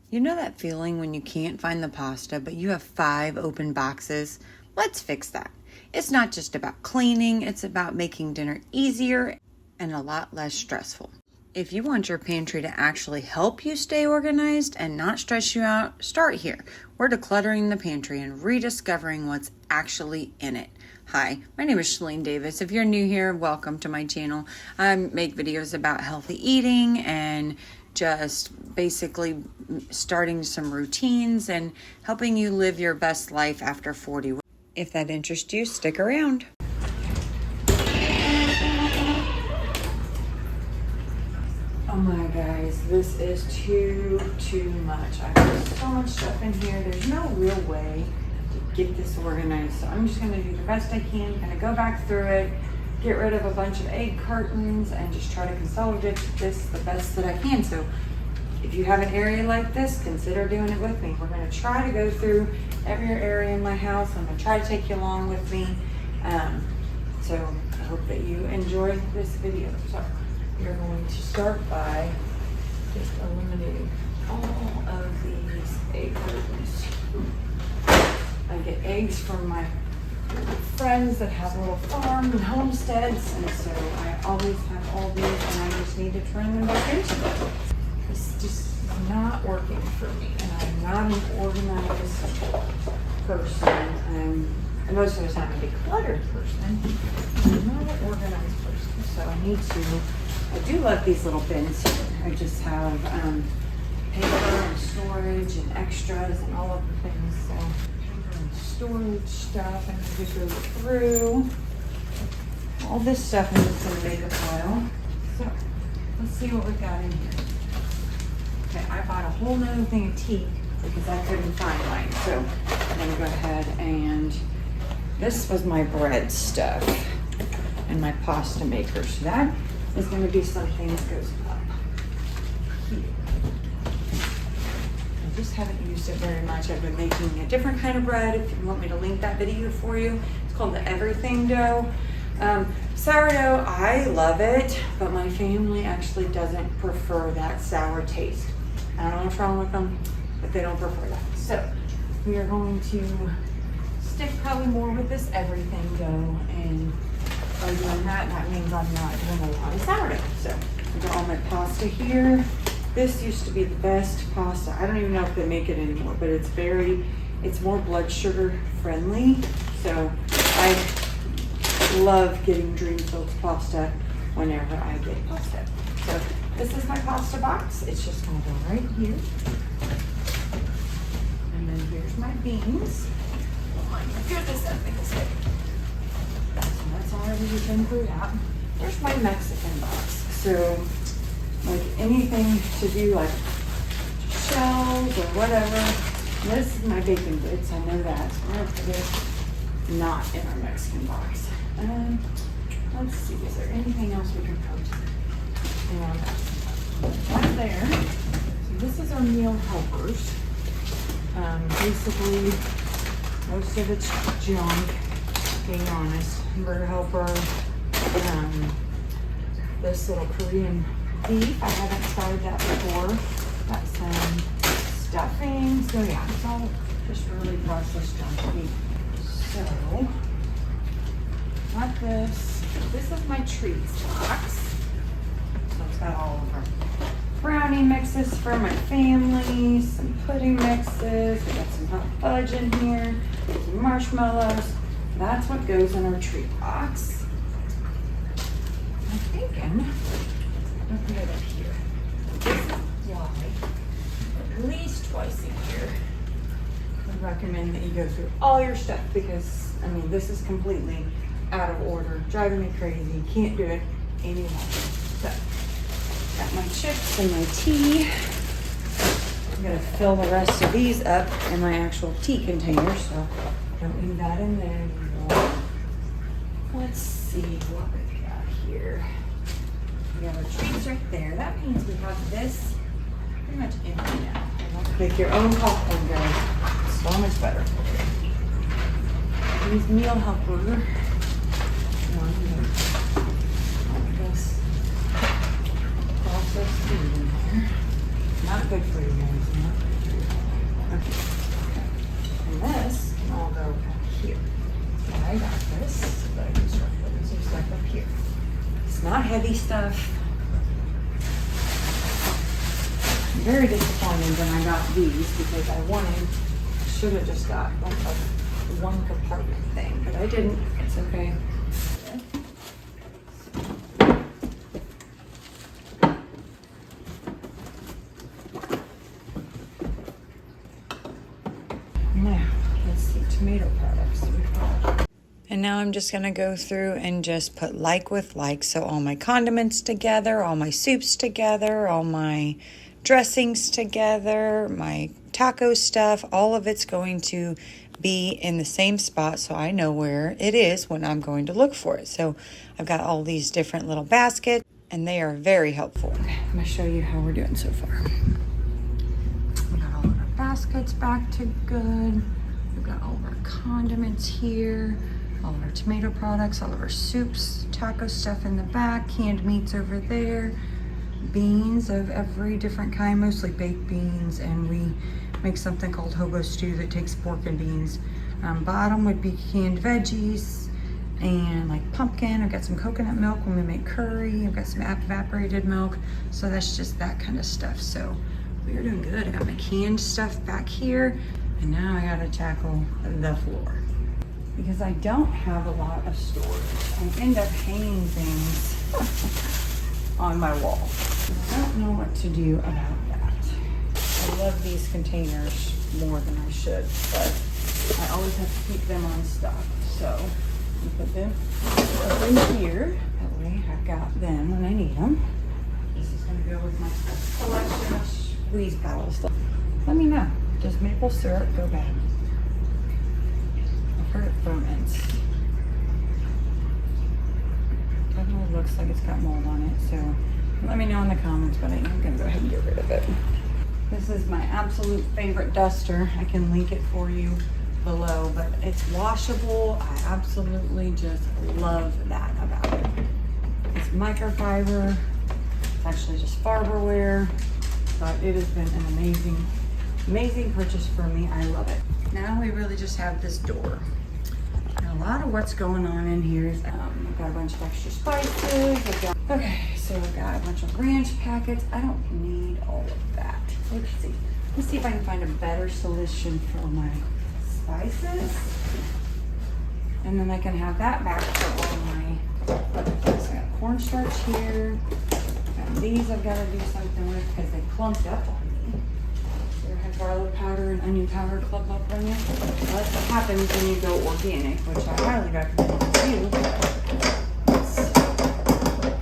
You know that feeling when you can't find the pasta, but you have 5 open boxes? Let's fix that. It's not just about cleaning, it's about making dinner easier and a lot less stressful. If you want your pantry to actually help you stay organized and not stress you out, start here. We're decluttering the pantry and rediscovering what's actually in it. Hi, my name is Shalene Davis. If you're new here, welcome to my channel. I make videos about healthy eating and just basically starting some routines and helping you live your best life after 40. If that interests you, stick around. Oh my guys, this is too much. I have so much stuff in here. There's no real way to get this organized. So I'm just gonna do the best I can. I'm gonna go back through it, get rid of a bunch of egg cartons, and just try to consolidate this the best that I can. So if you have an area like this, consider doing it with me. We're gonna try to go through every area in my house. I'm gonna try to take you along with me. So I hope that you enjoy this video. So we're going to start by just eliminating all of these egg cartons. I get eggs from my friends that have little farms and homesteads, and so I always have all these, and I just need to turn them back into them. This just is not working for me, and I'm not an organized person. And most of the time I'm a decluttered person. I'm not an organized person, so I do love these little bins here. I just have paper and storage and extras and all of the things. So paper and storage stuff, and I just go through all this stuff and just gonna make a pile. So let's see what we got in here. Okay, I bought a whole nother thing of tea because I couldn't find mine. So I'm gonna go ahead and this was my bread stuff and my pasta maker. So that is going to be something that goes up here. I just haven't used it very much. I've been making a different kind of bread. If you want me to link that video for you, it's called the everything dough. Sourdough, I love it, but my family actually doesn't prefer that sour taste. I don't know what's wrong with them, but they don't prefer that. So we are going to stick probably more with this everything dough, and by doing that, that means I'm not doing a lot of sourdough. So I've got all my pasta here. This used to be the best pasta. I don't even know if they make it anymore, but it's more blood sugar friendly. So I love getting Dreamfield's pasta whenever I get pasta. So this is my pasta box. It's just gonna go right here. And then here's my beans. Oh my goodness, that thing is big. So that's already been through out. There's my Mexican box. So like anything to do like shells or whatever. This is my bacon bits, I know that. So I'm gonna put it not in our Mexican box. Let's see, is there anything else we can put in our Mexican box? Right there. So this is our meal helpers. Basically, most of it's junk, being honest. Hamburger helper, this little Korean beef. I haven't tried that before. Got some stuffing. So yeah, it's all just really processed junk beef. So, got this. This is my treats box. So it's got all of our brownie mixes for my family, some pudding mixes, we got some hot fudge in here, some marshmallows. That's what goes in our treat box. I'm thinking, I'll put it up here. This is why, at least twice a year, I recommend that you go through all your stuff because, I mean, this is completely out of order, driving me crazy, can't do it anymore. So, got my chips and my tea. I'm gonna fill the rest of these up in my actual tea container, so don't leave that in there anymore. Let's see what we've got here. We have our treats right there. That means we have this pretty much empty now. Make your own popcorn, guys. So much better. These meal helper. This processed food in here. Not good for you guys, huh? And this can all go back here. And I got this, but I can start putting some stuff up here. It's not heavy stuff. I'm very disappointed when I got these because I should have just got like a one compartment thing, but I didn't. It's okay. Now, let's see, tomato products. And now I'm just gonna go through and just put like with like. So all my condiments together, all my soups together, all my dressings together, my taco stuff, all of it's going to be in the same spot so I know where it is when I'm going to look for it. So I've got all these different little baskets and they are very helpful. Okay, I'm gonna show you how we're doing so far. We got all of our baskets back to good. We've got all of our condiments here, all of our tomato products, all of our soups, taco stuff in the back, canned meats over there, beans of every different kind, mostly baked beans, and we make something called hobo stew that takes pork and beans. Bottom would be canned veggies and like pumpkin. I've got some coconut milk when we make curry. I've got some evaporated milk. So that's just that kind of stuff. So we are doing good. I got my canned stuff back here, and now I gotta tackle the floor because I don't have a lot of storage. I end up hanging things on my wall. I don't know what to do about that. I love these containers more than I should, but I always have to keep them on stock. So I put them up in here. That way I've got them when I need them. This is gonna go with my collection of squeeze bottles. Let me know, does maple syrup go bad? I've heard it ferments. Definitely looks like it's got mold on it, so let me know in the comments, but I'm gonna go ahead and get rid of it. This is my absolute favorite duster. I can link it for you below, but it's washable. I absolutely just love that about it. It's microfiber. It's actually just Farberware, but it has been an amazing purchase for me. I love it. Now we really just have this door. And a lot of what's going on in here is I've got a bunch of extra spices. Okay, so I've got a bunch of ranch packets. I don't need all of that. Let's see if I can find a better solution for my spices. And then I can have that back for all my other things. I got cornstarch here. And these I've got to do something with because they clumped up on me. There have garlic powder and onion powder clump up on you. Well, that's what happens when you go organic, which I highly recommend you do. It's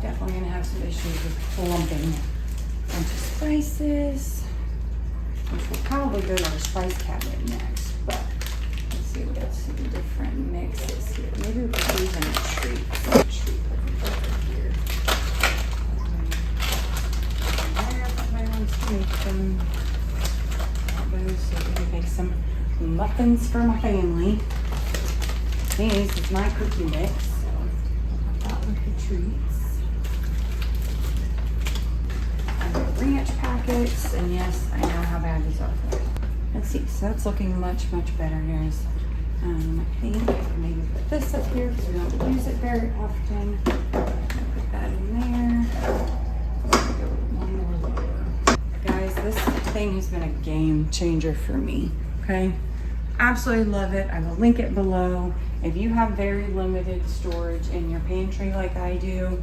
definitely going to have some issues with clumping. A bunch of spices, which will probably go to our spice cabinet next, but let's see, we got some different mixes here. Maybe we could use in a treat. Over here. There, if I want to make them. So we can make some muffins for my family. This is my cookie mix, so I thought with the treats. Ranch packets, and yes, I know how bad these are for you. Let's see, so that's looking much better, guys. I think maybe put this up here because we don't use it very often. Put that in there. Go one more layer. Guys, this thing has been a game changer for me, okay? Absolutely love it. I will link it below. If you have very limited storage in your pantry like I do,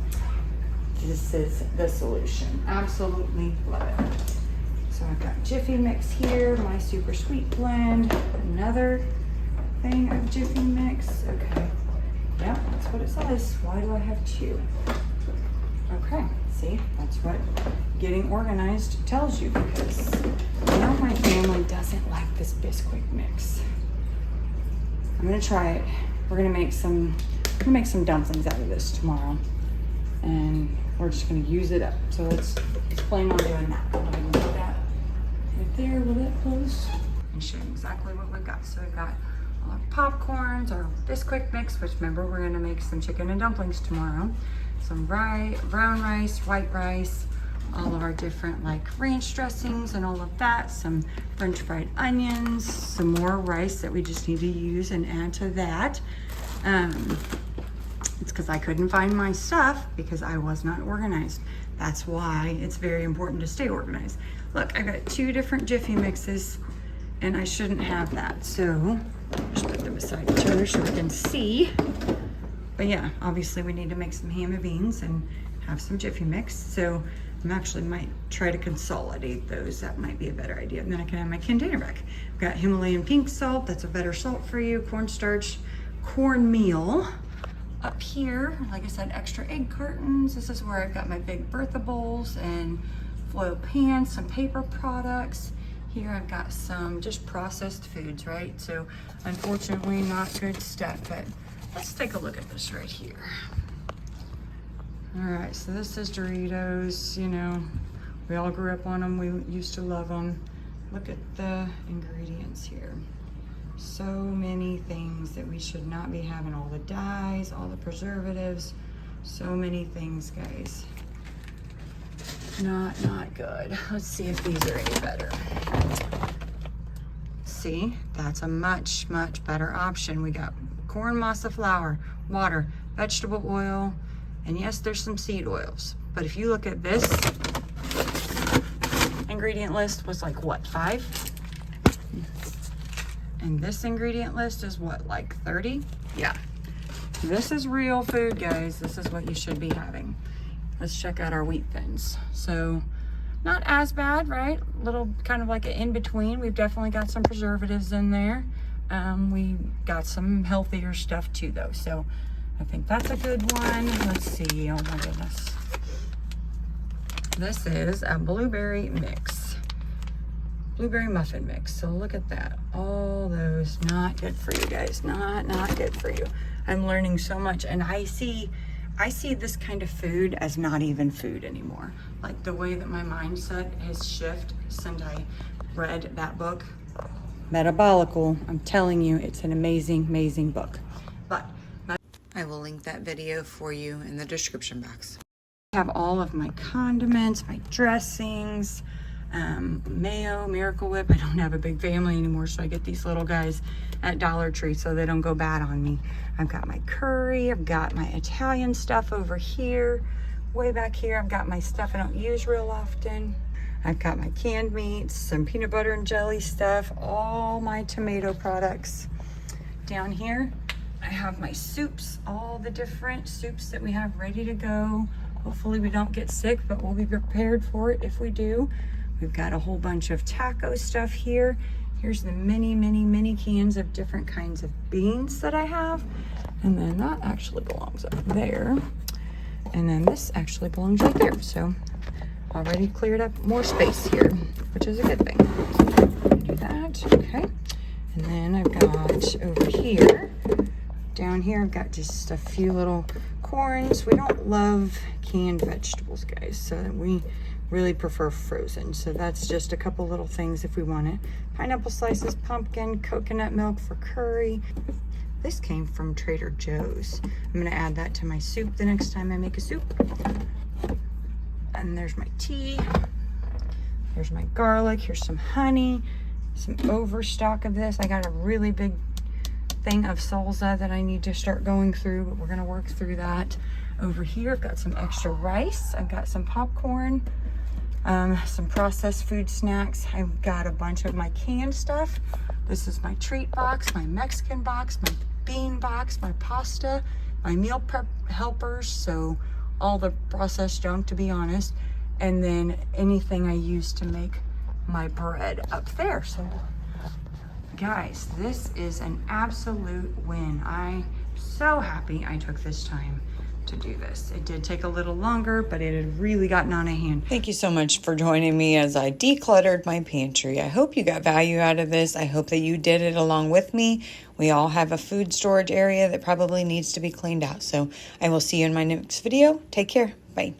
this is the solution. Absolutely love it. So I've got Jiffy Mix here, my super sweet blend, another thing of Jiffy Mix. Okay, yeah, that's what it says. Why do I have two? Okay, see, that's what getting organized tells you, because now my family doesn't like this Bisquick mix. I'm gonna try it. We're gonna make some dumplings out of this tomorrow, and we're just gonna use it up. So let's plan on doing that. I'm gonna put that right there. Will that close? And show you exactly what we've got. So we've got all our popcorns, our Bisquick mix, which remember we're gonna make some chicken and dumplings tomorrow. Some brown rice, white rice, all of our different like ranch dressings and all of that, some French fried onions, some more rice that we just need to use and add to that. It's because I couldn't find my stuff because I was not organized. That's why it's very important to stay organized. Look, I got 2 different Jiffy mixes and I shouldn't have that. So just put them beside each other so we can see. But yeah, obviously we need to make some ham and beans and have some Jiffy mix. So I'm actually might try to consolidate those. That might be a better idea. And then I can have my container back. I've got Himalayan pink salt. That's a better salt for you. Cornstarch, cornmeal. Up here, like I said, extra egg cartons. This is where I've got my big Bertha bowls and foil pans, some paper products. Here I've got some just processed foods, right? So unfortunately not good stuff, but let's take a look at this right here. All right, so this is Doritos. You know, we all grew up on them. We used to love them. Look at the ingredients here. So many things that we should not be having. All the dyes, all the preservatives, so many things, guys. Not good. Let's see if these are any better. See, that's a much better option. We got corn masa flour, water, vegetable oil, and yes, there's some seed oils. But if you look at this ingredient list was like what, 5? And this ingredient list is what, like 30? Yeah. This is real food, guys. This is what you should be having. Let's check out our wheat thins. So not as bad, right? Little kind of like an in-between. We've definitely got some preservatives in there. We got some healthier stuff too though. So I think that's a good one. Let's see, oh my goodness. This is a blueberry mix. Blueberry muffin mix. So look at that. All those, not good for you guys. Not good for you. I'm learning so much, and I see this kind of food as not even food anymore. Like the way that my mindset has shifted since I read that book, Metabolical. I'm telling you, it's an amazing book. But I will link that video for you in the description box. I have all of my condiments, my dressings, mayo, Miracle Whip. I don't have a big family anymore, so I get these little guys at Dollar Tree so they don't go bad on me. I've got my curry, I've got my Italian stuff over here. Way back here, I've got my stuff I don't use real often. I've got my canned meats, some peanut butter and jelly stuff, all my tomato products. Down here, I have my soups, all the different soups that we have ready to go. Hopefully we don't get sick, but we'll be prepared for it if we do. We've got a whole bunch of taco stuff here. Here's the many cans of different kinds of beans that I have. And then that actually belongs up there. And then this actually belongs right there. So already cleared up more space here, which is a good thing. Do that, okay. And then I've got over here, down here, I've got just a few little corns. We don't love canned vegetables, guys, so we really prefer frozen. So that's just a couple little things if we want it. Pineapple slices, pumpkin, coconut milk for curry. This came from Trader Joe's. I'm gonna add that to my soup the next time I make a soup. And there's my tea. There's my garlic. Here's some honey, some overstock of this. I got a really big thing of salsa that I need to start going through, but we're gonna work through that. Over here, I've got some extra rice. I've got some popcorn, some processed food snacks. I've got a bunch of my canned stuff. This is my treat box, my Mexican box, my bean box, my pasta, my meal prep helpers, so all the processed junk, to be honest, and then anything I use to make my bread up there. So guys, this is an absolute win. I'm so happy I took this time to do this. It did take a little longer, but it had really gotten on a hand. Thank you so much for joining me as I decluttered my pantry. I hope you got value out of this. I hope that you did it along with me. We all have a food storage area that probably needs to be cleaned out. So I will see you in my next video. Take care. Bye.